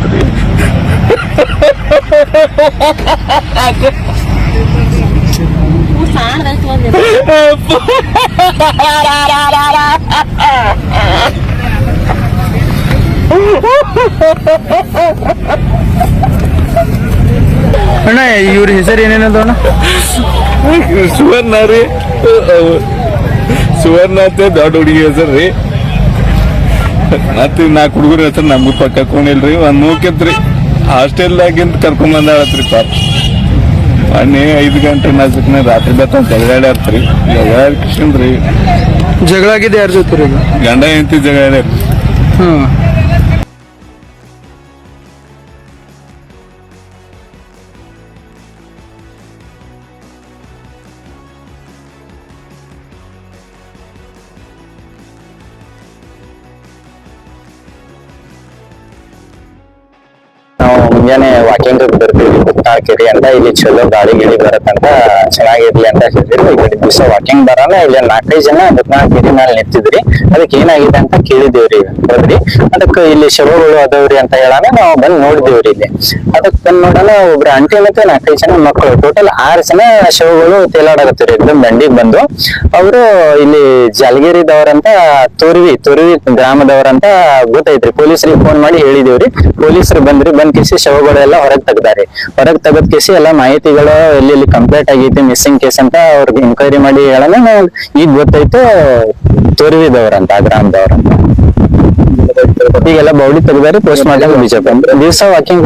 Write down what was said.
ಐತ್ರಿ. ಅಣ್ಣ ಇವ್ರ ಹೆಸರು ಏನೇನದಣ್ಣ? ಸುವರ್ಣ ರೀ. ಸುವರ್ಣ ಅಂತ ದೊಡ್ಡ ಹುಡುಗಿ ಹೆಸರು ರೀ. ಮತ್ತೆ 4 ಹುಡುಗರ ಹೆಸರು ನಮ್ಗೂ ಪಕ್ಕ ಕೊಂಡಿಲ್ರಿ. ಒಂದ್ ಮೂಕತ್ರಿ ಹಾಸ್ಟೆಲ್ದಾಗಿಂತ ಕರ್ಕೊಂಡ್ ಬಂದಾಳತ್ರಿ ಪಾಪ. ಮೊನ್ನೆ 5 ಗಂಟೆ ನಾಲ್ಕನೇ ರಾತ್ರಿ ಬತ್ತ ಜಗಳಾಡ್ಯಾರ್ತ್ರಿ. ಜಗಳಾಡ್ರಿ ಜಗಳ ಆಗಿದೆ ಯಾರ ಜೊತೆ ಈಗ? ಗಂಡ ಹೆಂಡತಿ ಜಗಳಾಡ್ಯಾರ. ಹ್ಮ್. ನಾವು ಮುಂಜಾನೆ ವಾಕಿಂಗ್ ಬರ್ತೀವಿ ಕೆರೆ ಅಂತ. ಇಲ್ಲಿ ಚಲೋ ಗಾಳಿ ಗಿಳಿ ಬರತ್ತಂತ, ಚೆನ್ನಾಗಿರ್ಲಿ ಅಂತ ಹೇಳಿದ್ರು. ಈ ಕಡೆ ದಿವಸ ವಾಕಿಂಗ್ ಬರೋಣ. ಇಲ್ಲಿ 4-5 ಜನ ಕೆರೆ ಮೇಲೆ ನಿಂತಿದ್ರಿ. ಅದಕ್ಕೆ ಏನಾಗಿದೆ ಅಂತ ಕೇಳಿದೇವ್ರಿ. ಹೌದ್ರಿ, ಅದಕ್ಕೆ ಇಲ್ಲಿ ಶವಗಳು ಅದಾವ್ರಿ ಅಂತ ಹೇಳೋಣ ನಾವು ಬಂದ್ ನೋಡಿದೇವ್ರಿ. ಇಲ್ಲಿ ಅದಕ್ಕೆ ಬಂದ್ ನೋಡೋಣ ಒಬ್ರು ಆಂಟಿ ಮತ್ತೆ 4-5 ಜನ ಮಕ್ಕಳು, ಟೋಟಲ್ 6 ಜನ ಶವಗಳು ತೇಲಾಡಕತ್ತೀರಿ. ಎಕ್ದಮ್ ದಂಡಿಗೆ ಬಂದು ಅವರು ಇಲ್ಲಿ ಜಾಲಗಿರಿದವ್ರಂತ, ತುರ್ವಿ ಗ್ರಾಮದವ್ರಂತ ಗೊತ್ತೈತ್ರಿ. ಪೊಲೀಸರಿಗೆ ಫೋನ್ ಮಾಡಿ ಹೇಳಿದೇವ್ರಿ. ಪೊಲೀಸರು ಬಂದ್ರಿ. ಬಂದ್ ಕಿಸಿ ಶವಗಳೆಲ್ಲ ಹೊರಗ್ ತೆಗ್ದಾರಿ. ಹೊರಗ್ ತೆಗದ್ ಕಿಸಿ ಎಲ್ಲಾ ಮಾಹಿತಿಗಳು ಎಲ್ಲಿ ಕಂಪ್ಲೀಟ್ ಆಗೈತಿ, ಮಿಸ್ಸಿಂಗ್ ಕೇಸ್ ಅಂತ ಅವ್ರಿಗೆ ಎನ್ಕ್ವೈರಿ ಮಾಡಿ ಹೇಳೋಣ. ಈಗ ಗೊತ್ತಾಯ್ತು ತೋರ್ವಿದವ್ರಂತ, ಆ ಗ್ರಾಮದವ್ರಂತ. ಈಗೆಲ್ಲ ಬೌಡಿ ತೆಗ್ದಾರಿ. ಪೋಸ್ಟ್ ಮಾರ್ಟಮ್ ಬಿಜೆಪಿ ದಿವಸ ವಾಕಿಂಗ್